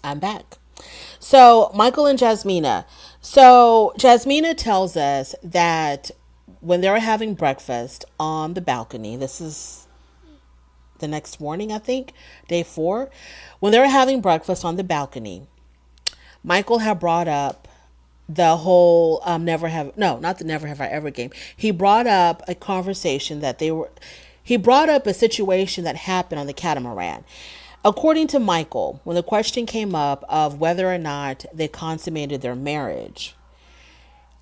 I'm back. So, Michael and Jasmina. So, Jasmina tells us that when they were having breakfast on the balcony, this is the next morning, I think, day 4, when they were having breakfast on the balcony, Michael had brought up the whole never have no not the never have I ever game. He brought up a conversation that they were he brought up a situation that happened on the catamaran. According to Michael, when the question came up of whether or not they consummated their marriage,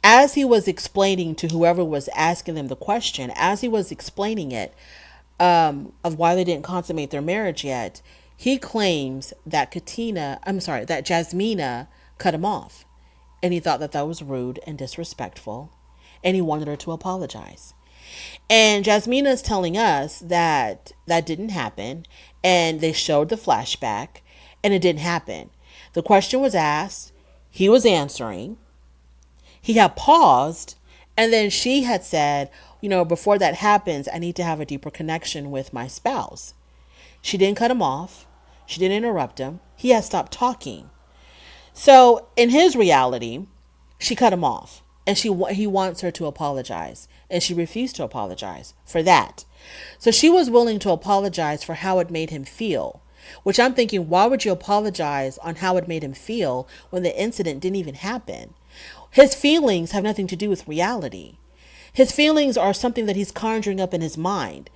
as he was explaining to whoever was asking them the question, as he was explaining it, of why they didn't consummate their marriage yet, he claims that that Jasmina cut him off. And he thought that that was rude and disrespectful. And he wanted her to apologize. And Jasmina is telling us that that didn't happen. And they showed the flashback. And it didn't happen. The question was asked. He was answering. He had paused. And then she had said, before that happens, I need to have a deeper connection with my spouse. She didn't cut him off. She didn't interrupt him. He had stopped talking. So in his reality, she cut him off, and he wants her to apologize, and she refused to apologize for that. So she was willing to apologize for how it made him feel, which I'm thinking, why would you apologize on how it made him feel when the incident didn't even happen? His feelings have nothing to do with reality. His feelings are something that he's conjuring up in his mind.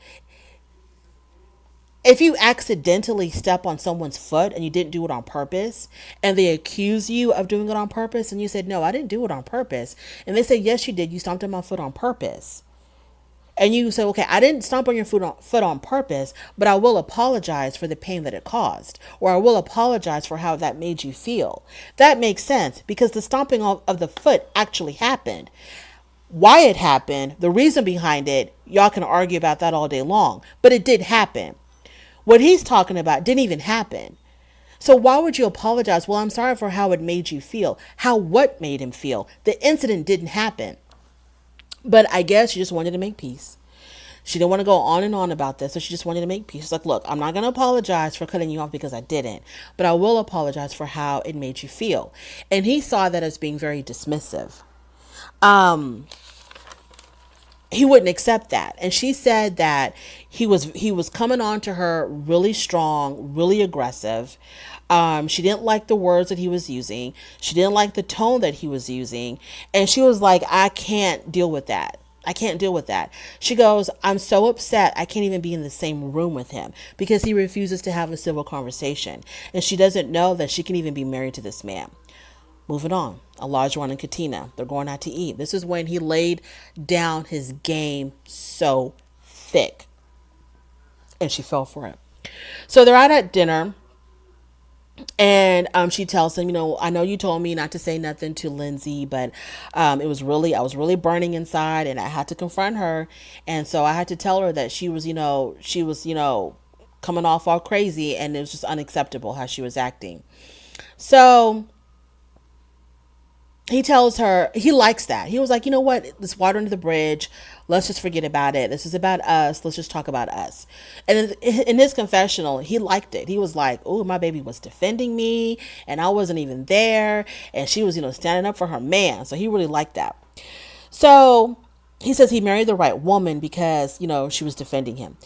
If you accidentally step on someone's foot and you didn't do it on purpose, and they accuse you of doing it on purpose, and you said, no, I didn't do it on purpose, and they say, yes, you did, you stomped on my foot on purpose, and you say, okay, I didn't stomp on your foot on purpose, but I will apologize for the pain that it caused, or I will apologize for how that made you feel. That makes sense, because the stomping of the foot actually happened. Why it happened, the reason behind it, y'all can argue about that all day long, but it did happen. What he's talking about didn't even happen. So why would you apologize? Well, I'm sorry for how it made you feel. How what made him feel? The incident didn't happen. But I guess she just wanted to make peace. She didn't want to go on and on about this, so she just wanted to make peace. She's like, look, I'm not going to apologize for cutting you off because I didn't, but I will apologize for how it made you feel. And he saw that as being very dismissive. He wouldn't accept that. And she said that he was coming on to her really strong, really aggressive. She didn't like the words that he was using. She didn't like the tone that he was using. And she was like, I can't deal with that. I can't deal with that. She goes, I'm so upset I can't even be in the same room with him because he refuses to have a civil conversation. And she doesn't know that she can even be married to this man. Moving on, Olajuwon and Katina, they're going out to eat. This is when he laid down his game so thick. And she fell for it. So they're out at dinner. And she tells him, I know you told me not to say nothing to Lindsay, but I was really burning inside, and I had to confront her. And so I had to tell her that she was coming off all crazy, and it was just unacceptable how she was acting. So he tells her he likes that. He was like, you know what? Let's water under the bridge. Let's just forget about it. This is about us. Let's just talk about us. And in his confessional, he liked it. He was like, oh, my baby was defending me and I wasn't even there. And she was, standing up for her man. So he really liked that. So he says he married the right woman because, she was defending him.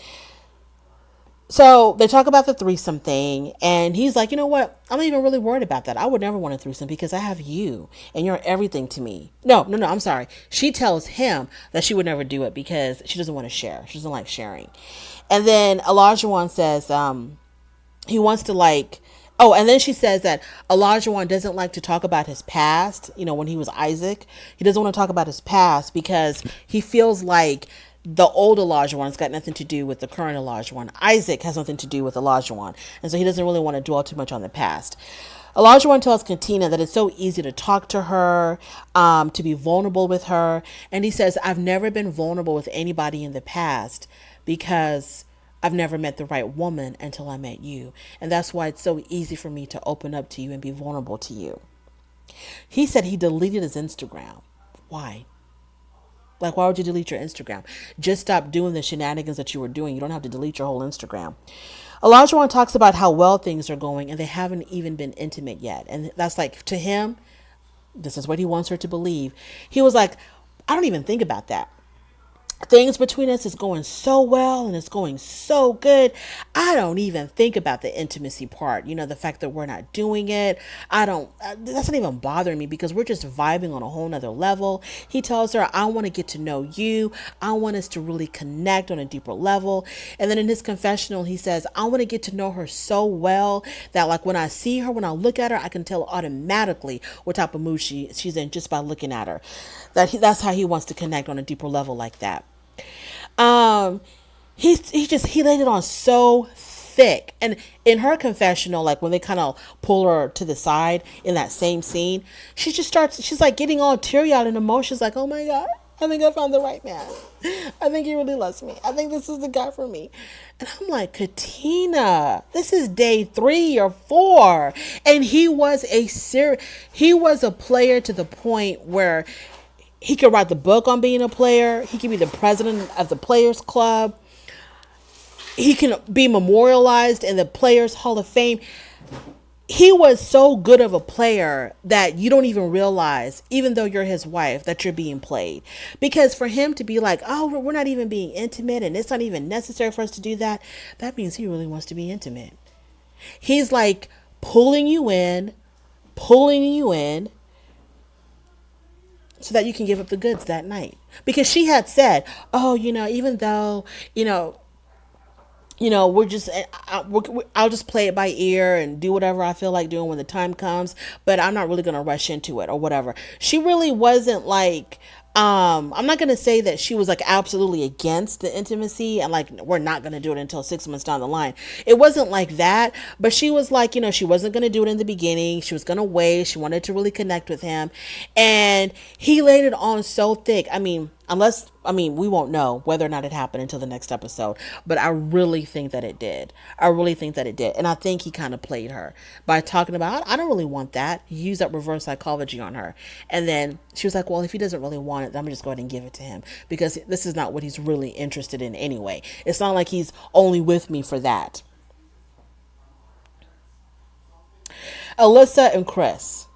So they talk about the threesome thing, and he's like, you know what? I'm not even really worried about that. I would never want a threesome because I have you, and you're everything to me. No, I'm sorry. She tells him that she would never do it because she doesn't want to share. She doesn't like sharing. And then Olajuwon says he wants to and then she says that Olajuwon doesn't like to talk about his past, when he was Isaac. He doesn't want to talk about his past because he feels like the old Olajuwon's got nothing to do with the current Olajuwon. Isaac has nothing to do with Olajuwon. And so he doesn't really want to dwell too much on the past. Olajuwon tells Katina that it's so easy to talk to her, to be vulnerable with her. And he says, I've never been vulnerable with anybody in the past because I've never met the right woman until I met you. And that's why it's so easy for me to open up to you and be vulnerable to you. He said he deleted his Instagram. Why? Like, why would you delete your Instagram? Just stop doing the shenanigans that you were doing. You don't have to delete your whole Instagram. Olajuwon talks about how well things are going and they haven't even been intimate yet. And that's like, to him, this is what he wants her to believe. He was like, I don't even think about that. Things between us is going so well and it's going so good. I don't even think about the intimacy part. The fact that we're not doing it. I don't, that's not even bothering me because we're just vibing on a whole nother level. He tells her, I want to get to know you. I want us to really connect on a deeper level. And then in his confessional, he says, I want to get to know her so well that like when I see her, when I look at her, I can tell automatically what type of mood she's in just by looking at her. That's how he wants to connect on a deeper level like that. Um, he laid it on so thick. And in her confessional, like when they kind of pull her to the side in that same scene, she's like getting all teary eyed and emotions, like, oh my God, I think I found the right man. I think he really loves me. I think this is the guy for me. And I'm like, Katina, this is day 3 or 4. And he was a player to the point where he could write the book on being a player. He could be the president of the Players Club. He can be memorialized in the Players Hall of Fame. He was so good of a player that you don't even realize, even though you're his wife, that you're being played. Because for him to be like, oh, we're not even being intimate and it's not even necessary for us to do that, that means he really wants to be intimate. He's like pulling you in, so that you can give up the goods that night. Because she had said, oh, even though, we're just, I'll just play it by ear and do whatever I feel like doing when the time comes, but I'm not really going to rush into it or whatever. She really wasn't like, I'm not going to say that she was like absolutely against the intimacy and like, we're not going to do it until 6 months down the line. It wasn't like that, but she was like, she wasn't going to do it in the beginning. She was going to wait. She wanted to really connect with him. And he laid it on so thick. We won't know whether or not it happened until the next episode, but I really think that it did. And I think he kind of played her by talking about, I don't really want that. He used that reverse psychology on her. And then she was like, well, if he doesn't really want it, then I'm just going to go ahead and give it to him because this is not what he's really interested in anyway. It's not like he's only with me for that. Alyssa and Chris.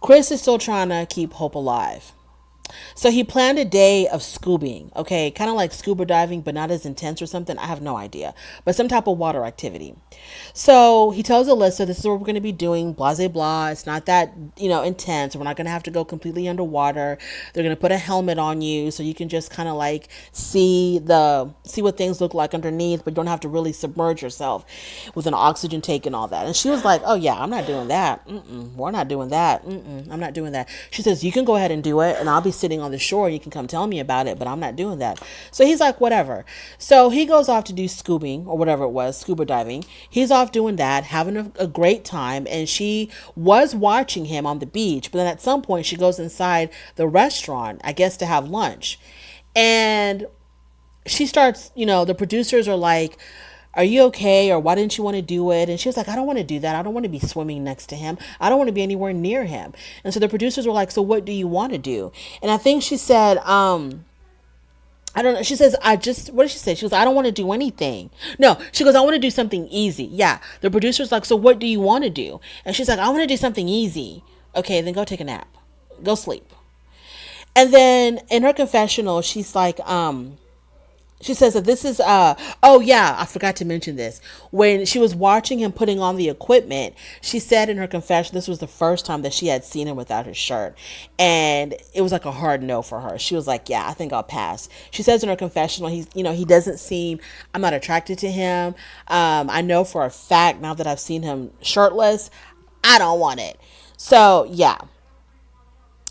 Chris is still trying to keep hope alive. So he planned a day of scubaing, okay, kind of like scuba diving, but not as intense or something. I have no idea, but some type of water activity. So he tells Alyssa, this is what we're going to be doing, blah, blah, blah. It's not that, intense. We're not going to have to go completely underwater. They're going to put a helmet on you so you can just kind of like see what things look like underneath, but you don't have to really submerge yourself with an oxygen tank and all that. And she was like, oh yeah, I'm not doing that. We're not doing that. I'm not doing that. She says, you can go ahead and do it and I'll be sitting on the shore and you can come tell me about it, but I'm not doing that. So he's like, whatever. So he goes off to do scuba or whatever it was, scuba diving. He's off doing that, having a great time. And she was watching him on the beach. But then at some point she goes inside the restaurant, I guess to have lunch. And she starts, the producers are like, are you okay? Or why didn't you want to do it? And she was like, I don't want to do that. I don't want to be swimming next to him. I don't want to be anywhere near him. And so the producers were like, so what do you want to do? And I think she said, I don't know. She says, what did she say? She goes, I don't want to do anything. No, she goes, I want to do something easy. Yeah. The producer's like, so what do you want to do? And she's like, I want to do something easy. Okay, then go take a nap. Go sleep. And then in her confessional, she's like, she says that this is, oh yeah, I forgot to mention this. When she was watching him putting on the equipment, she said in her confession, this was the first time that she had seen him without his shirt. And it was like a hard no for her. She was like, yeah, I think I'll pass. She says in her confessional, he doesn't seem, I'm not attracted to him. I know for a fact now that I've seen him shirtless, I don't want it. So yeah.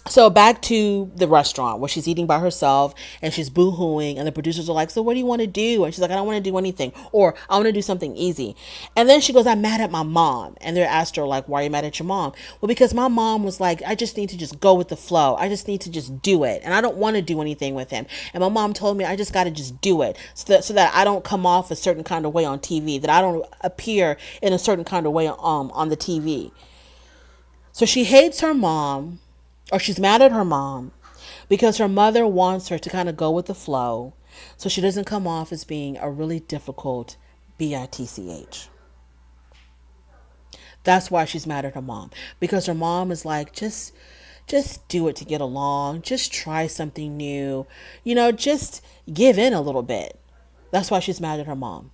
So back to the restaurant where she's eating by herself and she's boo-hooing and the producers are like, so what do you want to do? And she's like, I don't want to do anything, or I want to do something easy. And then she goes, I'm mad at my mom. And they asked her like, why are you mad at your mom? Well, because my mom was like, I just need to just go with the flow. I just need to just do it. And I don't want to do anything with him. And my mom told me I just got to just do it so that I don't come off a certain kind of way on TV, that I don't appear in a certain kind of way on the TV. So she hates her mom. Or she's mad at her mom because her mother wants her to kind of go with the flow so she doesn't come off as being a really difficult bitch. That's why she's mad at her mom, because her mom is like, just do it to get along. Just try something new. Just give in a little bit. That's why she's mad at her mom.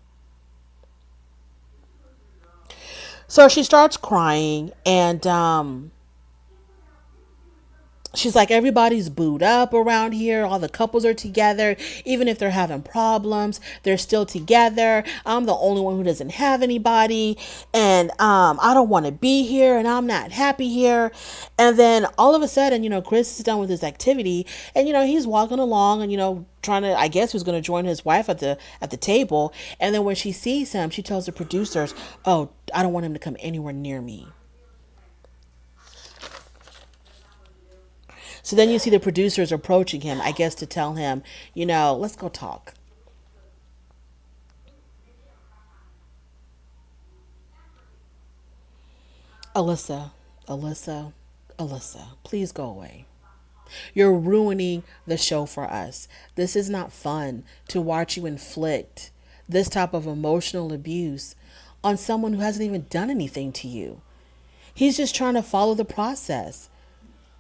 So she starts crying, and she's like, everybody's booed up around here. All the couples are together. Even if they're having problems, they're still together. I'm the only one who doesn't have anybody. And I don't want to be here, and I'm not happy here. And then all of a sudden, Chris is done with his activity, and he's walking along, and trying to, I guess, he was going to join his wife at the table. And then when she sees him, she tells the producers, "Oh, I don't want him to come anywhere near me." So then you see the producers approaching him, I guess, to tell him, let's go talk. Alyssa, Alyssa, Alyssa, please go away. You're ruining the show for us. This is not fun to watch you inflict this type of emotional abuse on someone who hasn't even done anything to you. He's just trying to follow the process.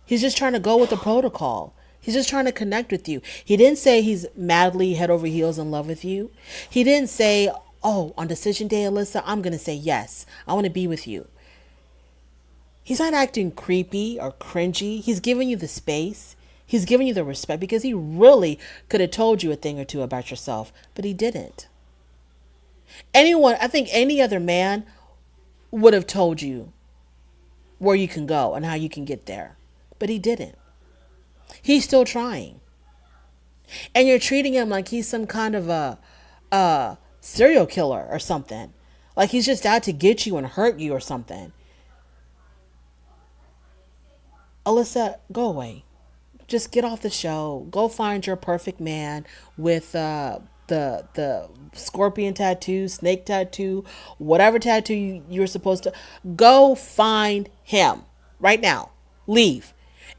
He's just trying to go with the protocol. He's just trying to connect with you. He didn't say he's madly head over heels in love with you. He didn't say, "Oh, on decision day, Alyssa, I'm going to say yes. I want to be with you." He's not acting creepy or cringy. He's giving you the space. He's giving you the respect, because he really could have told you a thing or two about yourself, but he didn't. I think any other man would have told you where you can go and how you can get there, but he didn't. He's still trying. And you're treating him like he's some kind of a serial killer or something. Like he's just out to get you and hurt you or something. Alyssa, go away. Just get off the show. Go find your perfect man with the scorpion tattoo, snake tattoo, whatever tattoo you're supposed to. Go find him right now. Leave.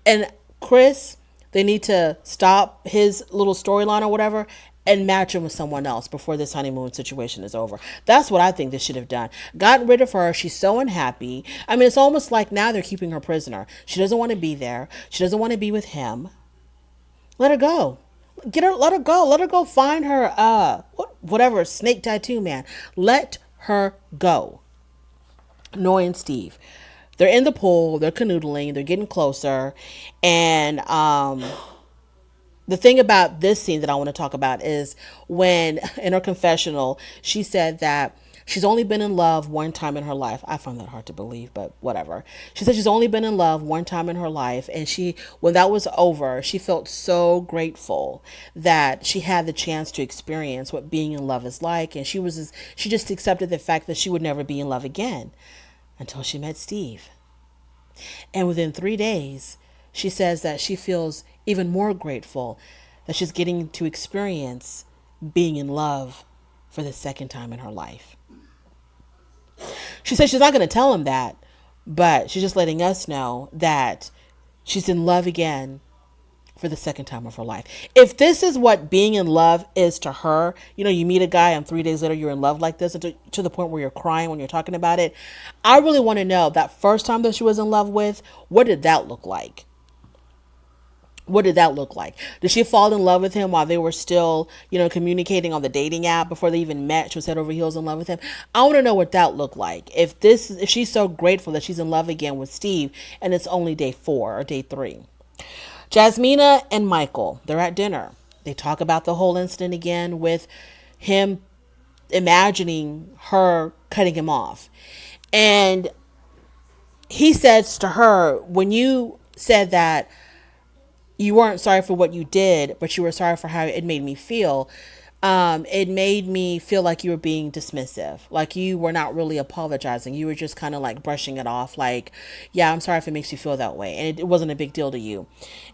And Chris, they need to stop his little storyline or whatever and match him with someone else before this honeymoon situation is over. That's what I think they should have done. Gotten rid of her. She's so unhappy. I mean, it's almost like now they're keeping her prisoner. She doesn't want to be there. She doesn't want to be with him. Let her go. Let her go. Let her go find her whatever snake tattoo man. Let her go. Noy and Steve. They're in the pool, they're canoodling, they're getting closer. And the thing about this scene that I want to talk about is when in her confessional, she said that she's only been in love one time in her life. I find that hard to believe, but whatever. She said she's only been in love one time in her life. And when that was over, she felt so grateful that she had the chance to experience what being in love is like. And she just accepted the fact that she would never be in love again until she met Steve. And within 3 days, she says that she feels even more grateful that she's getting to experience being in love for the second time in her life. She says she's not going to tell him that, but she's just letting us know that she's in love again for the second time of her life. If this is what being in love is to her, you meet a guy and 3 days later you're in love like this, and to the point where you're crying when you're talking about it. I really want to know that first time that she was in love with, what did that look like? What did that look like? Did she fall in love with him while they were still, communicating on the dating app before they even met? She was head over heels in love with him. I want to know what that looked like. If she's so grateful that she's in love again with Steve and it's only day 4 or day 3. Jasmina and Michael, they're at dinner. They talk about the whole incident again with him imagining her cutting him off. And he says to her, when you said that you weren't sorry for what you did, but you were sorry for how it made me feel, it made me feel like you were being dismissive, like you were not really apologizing. You were just kind of like brushing it off, like, yeah, I'm sorry if it makes you feel that way, and it wasn't a big deal to you.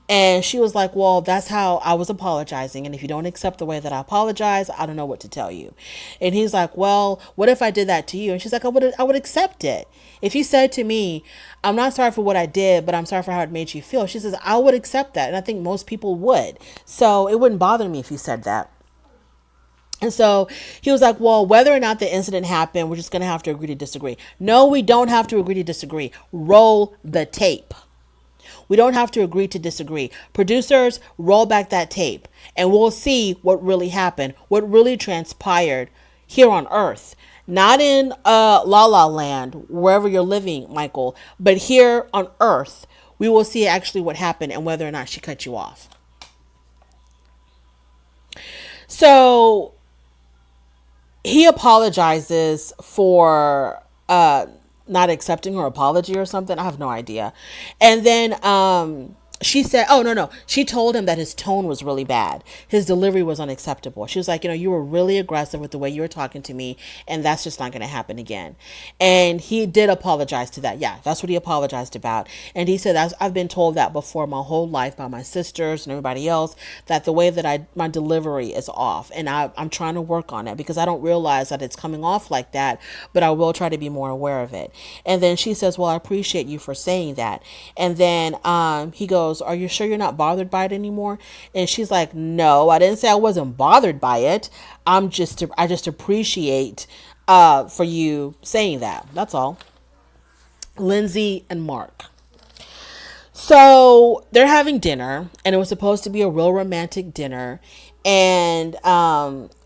And she was like, well, that's how I was apologizing, and if you don't accept the way that I apologize, I don't know what to tell you. And he's like, well, what if I did that to you? And she's like, I would accept it. If you said to me, I'm not sorry for what I did, but I'm sorry for how it made you feel, she says, I would accept that. And I think most people would. So it wouldn't bother me if you said that. And so he was like, well, whether or not the incident happened, we're just going to have to agree to disagree. No, we don't have to agree to disagree. Roll the tape. We don't have to agree to disagree. Producers, roll back that tape and we'll see what really happened, what really transpired here on Earth. Not in La La Land, wherever you're living, Michael, but here on Earth, we will see actually what happened and whether or not she cut you off. So he apologizes for not accepting her apology or something. I have no idea. And then she said, oh, no, no. She told him that his tone was really bad. His delivery was unacceptable. She was like, you were really aggressive with the way you were talking to me, and that's just not going to happen again. And he did apologize to that. Yeah, that's what he apologized about. And he said, I've been told that before my whole life by my sisters and everybody else, that the way that my delivery is off. And I'm trying to work on it because I don't realize that it's coming off like that, but I will try to be more aware of it. And then she says, well, I appreciate you for saying that. And then he goes, are you sure you're not bothered by it anymore? And she's like, no, I didn't say I wasn't bothered by it. I just appreciate for you saying that. That's all. Lindsay and Mark. So they're having dinner, and it was supposed to be a real romantic dinner. And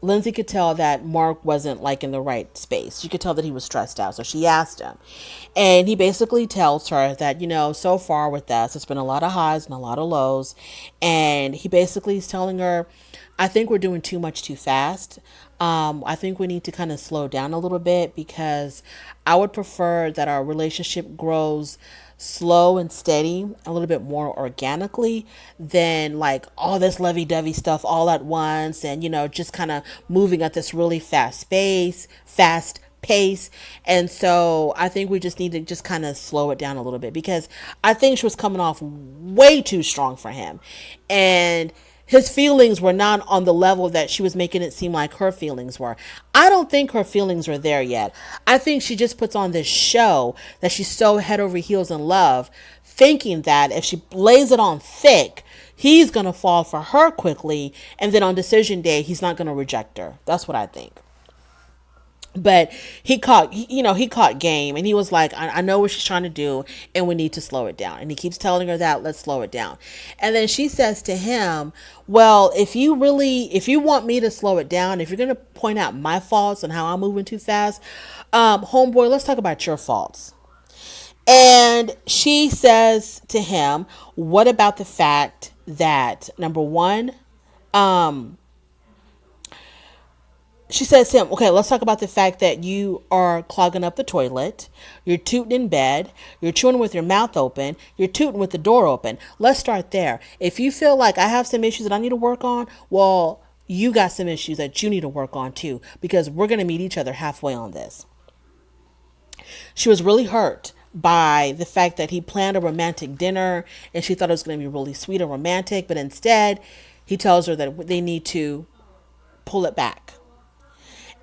Lindsay could tell that Mark wasn't like in the right space. She could tell that he was stressed out. So she asked him. And he basically tells her that, so far with us, it's been a lot of highs and a lot of lows. And he basically is telling her, I think we're doing too much too fast. I think we need to kind of slow down a little bit because I would prefer that our relationship grows slow and steady, a little bit more organically than like all this lovey-dovey stuff all at once and, just kind of moving at this really fast pace. And so I think we just need to just kind of slow it down a little bit because I think she was coming off way too strong for him. And his feelings were not on the level that she was making it seem like her feelings were. I don't think her feelings are there yet. I think she just puts on this show that she's so head over heels in love, thinking that if she lays it on thick, he's going to fall for her quickly. And then on decision day, he's not going to reject her. That's what I think. But he caught game and he was like, I know what she's trying to do and we need to slow it down. And he keeps telling her that, let's slow it down. And then she says to him, well, if you want me to slow it down, if you're going to point out my faults and how I'm moving too fast, homeboy, let's talk about your faults. And she says to him, what about the fact that, number one, she says to him, okay, let's talk about the fact that you are clogging up the toilet. You're tooting in bed. You're chewing with your mouth open. You're tooting with the door open. Let's start there. If you feel like I have some issues that I need to work on, well, you got some issues that you need to work on too, because we're going to meet each other halfway on this. She was really hurt by the fact that he planned a romantic dinner and she thought it was going to be really sweet and romantic, but instead he tells her that they need to pull it back.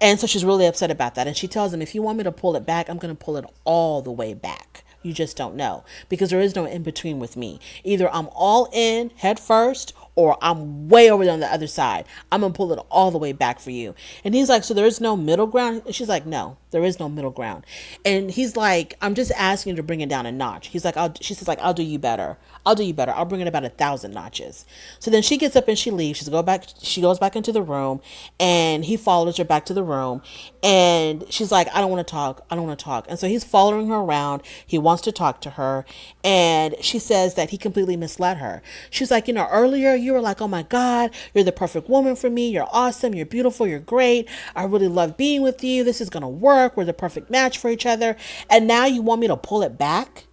And so she's really upset about that. And she tells him, if you want me to pull it back, I'm going to pull it all the way back. You just don't know because there is no in between with me. Either I'm all in head first or I'm way over on the other side. I'm going to pull it all the way back for you. And he's like, so there is no middle ground? And she's like, no, there is no middle ground. And he's like, I'm just asking you to bring it down a notch. He's like, she says like, I'll do you better. I'll do you better. I'll bring it about 1,000 notches. So then she gets up and she leaves. She goes back into the room and he follows her back to the room. And she's like, I don't want to talk. I don't want to talk. And so he's following her around. He wants to talk to her. And she says that he completely misled her. She's like, earlier you were like, oh my God, you're the perfect woman for me. You're awesome. You're beautiful. You're great. I really love being with you. This is going to work. We're the perfect match for each other. And now you want me to pull it back?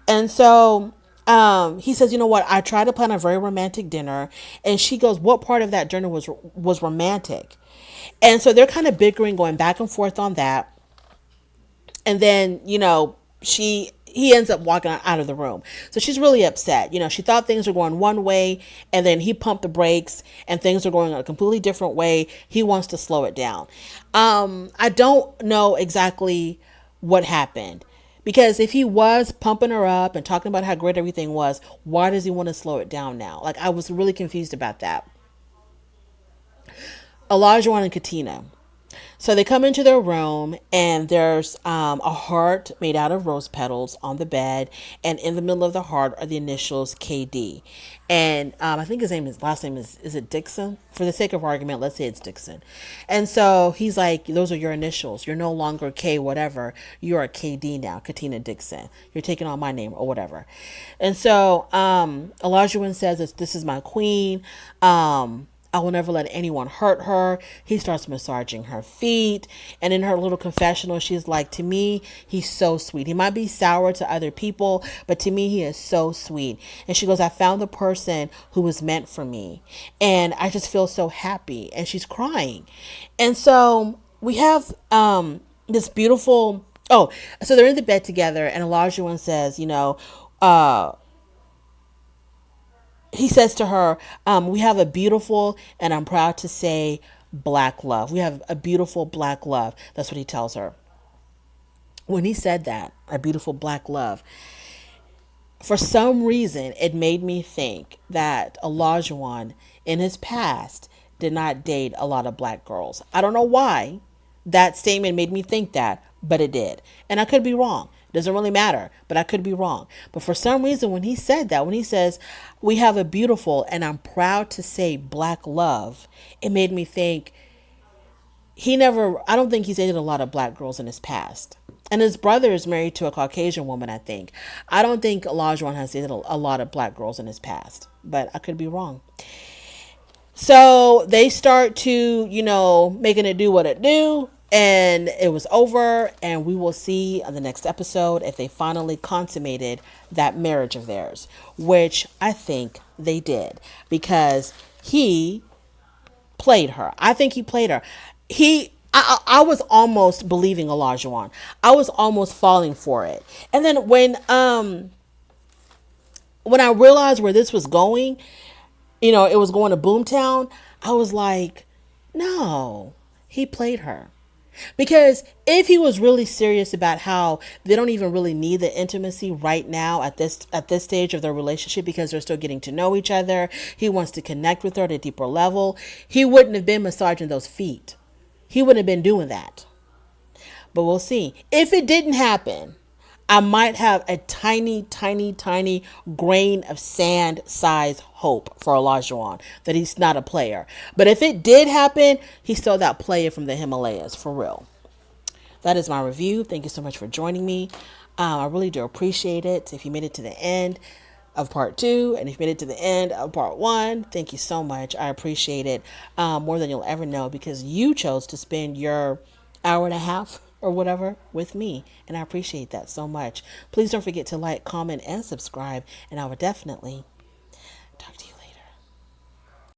And so he says, you know what? I tried to plan a very romantic dinner. And she goes, what part of that dinner was romantic? And so they're kind of bickering, going back and forth on that. And then, he ends up walking out of the room. So she's really upset. She thought things were going one way and then he pumped the brakes and things are going a completely different way. He wants to slow it down. I don't know exactly what happened. Because if he was pumping her up and talking about how great everything was, why does he want to slow it down now? Like, I was really confused about that. Olajuwon and Katina. So they come into their room, and there's a heart made out of rose petals on the bed, and in the middle of the heart are the initials KD. And I think his last name is it Dixon? For the sake of argument, let's say it's Dixon. And so he's like, those are your initials. You're no longer K whatever. You're a KD now, Katina Dixon. You're taking on my name or whatever. And so Olajuwon says, this is my queen. I will never let anyone hurt her. He starts massaging her feet. And in her little confessional, she's like, to me, he's so sweet. He might be sour to other people, but to me, he is so sweet. And she goes, I found the person who was meant for me. And I just feel so happy. And she's crying. And so we have this beautiful, oh, so they're in the bed together. And Olajuwon says, he says to her, we have a beautiful, and I'm proud to say, black love. We have a beautiful black love. That's what he tells her. When he said that, a beautiful black love, for some reason, it made me think that Olajuwon in his past did not date a lot of black girls. I don't know why that statement made me think that, but it did. And I could be wrong. It doesn't really matter, but I could be wrong. But for some reason, when he said that, when he says, we have a beautiful, and I'm proud to say, black love, it made me think I don't think he's dated a lot of black girls in his past. And his brother is married to a Caucasian woman, I think. I don't think Olajuwon has dated a lot of black girls in his past, but I could be wrong. So they start to, making it do what it do. And it was over. And we will see on the next episode if they finally consummated that marriage of theirs, which I think they did, because he played her. I think he played her. I was almost believing Olajuwon. I was almost falling for it. And then when I realized where this was going, it was going to Boomtown, I was like, no, he played her. Because if he was really serious about how they don't even really need the intimacy right now at this stage of their relationship, because they're still getting to know each other, he wants to connect with her at a deeper level, he wouldn't have been massaging those feet. He wouldn't have been doing that. But we'll see. If it didn't happen, I might have a tiny, tiny, tiny grain of sand size hope for Olajuwon that he's not a player. But if it did happen, he's still that player from the Himalayas, for real. That is my review. Thank you so much for joining me. I really do appreciate it. If you made it to the end of part 2, and if you made it to the end of part 1, thank you so much. I appreciate it more than you'll ever know, because you chose to spend your hour and a half or whatever with me, and I appreciate that so much. Please don't forget to like, comment, and subscribe, and I will definitely